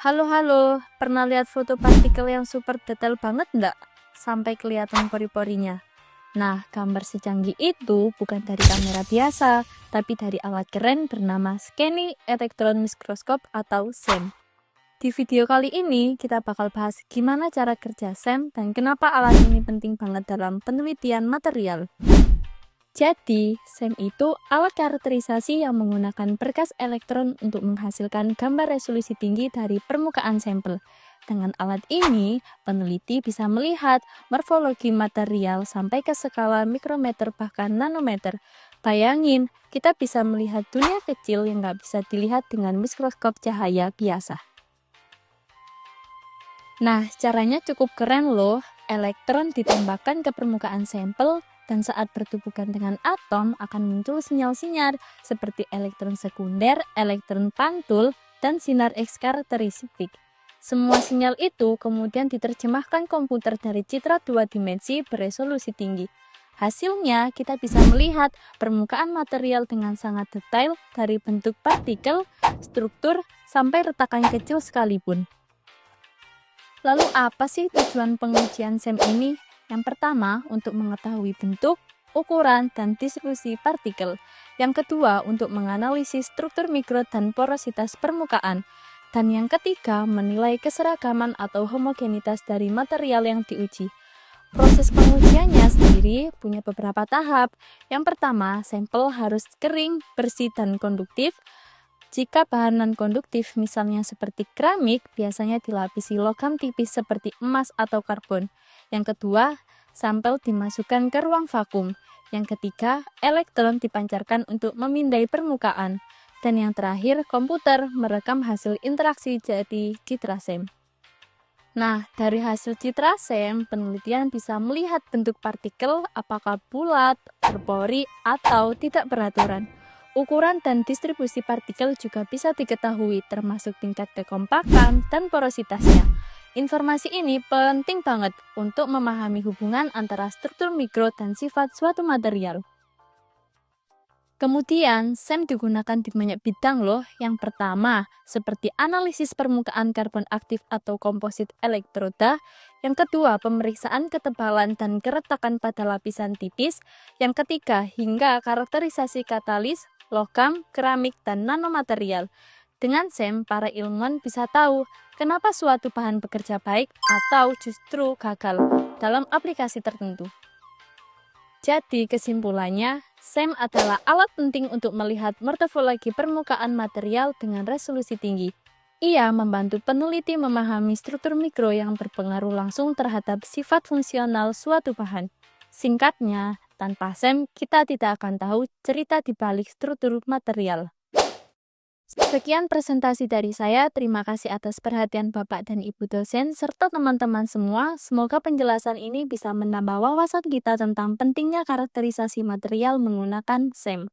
Halo halo, pernah lihat foto partikel yang super detail banget nggak? Sampai kelihatan pori-porinya. Nah, gambar secanggih itu bukan dari kamera biasa, tapi dari alat keren bernama Scanning Electron Microscope atau SEM. Di video kali ini, kita bakal bahas gimana cara kerja SEM dan kenapa alat ini penting banget dalam penelitian material. Jadi, SEM itu alat karakterisasi yang menggunakan berkas elektron untuk menghasilkan gambar resolusi tinggi dari permukaan sampel. Dengan alat ini, peneliti bisa melihat morfologi material sampai ke skala mikrometer bahkan nanometer. Bayangin, kita bisa melihat dunia kecil yang nggak bisa dilihat dengan mikroskop cahaya biasa. Nah, caranya cukup keren loh. Elektron ditembakkan ke permukaan sampel, dan saat bertubukan dengan atom akan muncul sinyal-sinyal seperti elektron sekunder, elektron pantul, dan sinar X karakteristik. Semua sinyal itu kemudian diterjemahkan komputer dari citra 2 dimensi beresolusi tinggi. Hasilnya, kita bisa melihat permukaan material dengan sangat detail dari bentuk partikel, struktur, sampai retakan kecil sekalipun. Lalu apa sih tujuan pengujian SEM ini? Yang pertama, untuk mengetahui bentuk, ukuran, dan distribusi partikel. Yang kedua, untuk menganalisis struktur mikro dan porositas permukaan. Dan yang ketiga, menilai keseragaman atau homogenitas dari material yang diuji. Proses pengujiannya sendiri punya beberapa tahap. Yang pertama, sampel harus kering, bersih, dan konduktif. Jika bahan non-konduktif, misalnya seperti keramik, biasanya dilapisi logam tipis seperti emas atau karbon. Yang kedua, sampel dimasukkan ke ruang vakum. Yang ketiga, elektron dipancarkan untuk memindai permukaan. Dan yang terakhir, komputer merekam hasil interaksi jadi citra SEM. Nah, dari hasil citra SEM, penelitian bisa melihat bentuk partikel apakah bulat, berpori, atau tidak beraturan. Ukuran dan distribusi partikel juga bisa diketahui, termasuk tingkat kekompakan dan porositasnya. Informasi ini penting banget untuk memahami hubungan antara struktur mikro dan sifat suatu material. Kemudian, SEM digunakan di banyak bidang loh. Yang pertama, seperti analisis permukaan karbon aktif atau komposit elektroda. Yang kedua, pemeriksaan ketebalan dan keretakan pada lapisan tipis. Yang ketiga, hingga karakterisasi katalis, logam, keramik, dan nanomaterial. Dengan SEM, para ilmuwan bisa tahu kenapa suatu bahan bekerja baik atau justru gagal dalam aplikasi tertentu. Jadi kesimpulannya, SEM adalah alat penting untuk melihat morfologi permukaan material dengan resolusi tinggi. Ia membantu peneliti memahami struktur mikro yang berpengaruh langsung terhadap sifat fungsional suatu bahan. Singkatnya, tanpa SEM, kita tidak akan tahu cerita di balik struktur material. Sekian presentasi dari saya. Terima kasih atas perhatian Bapak dan Ibu dosen serta teman-teman semua. Semoga penjelasan ini bisa menambah wawasan kita tentang pentingnya karakterisasi material menggunakan SEM.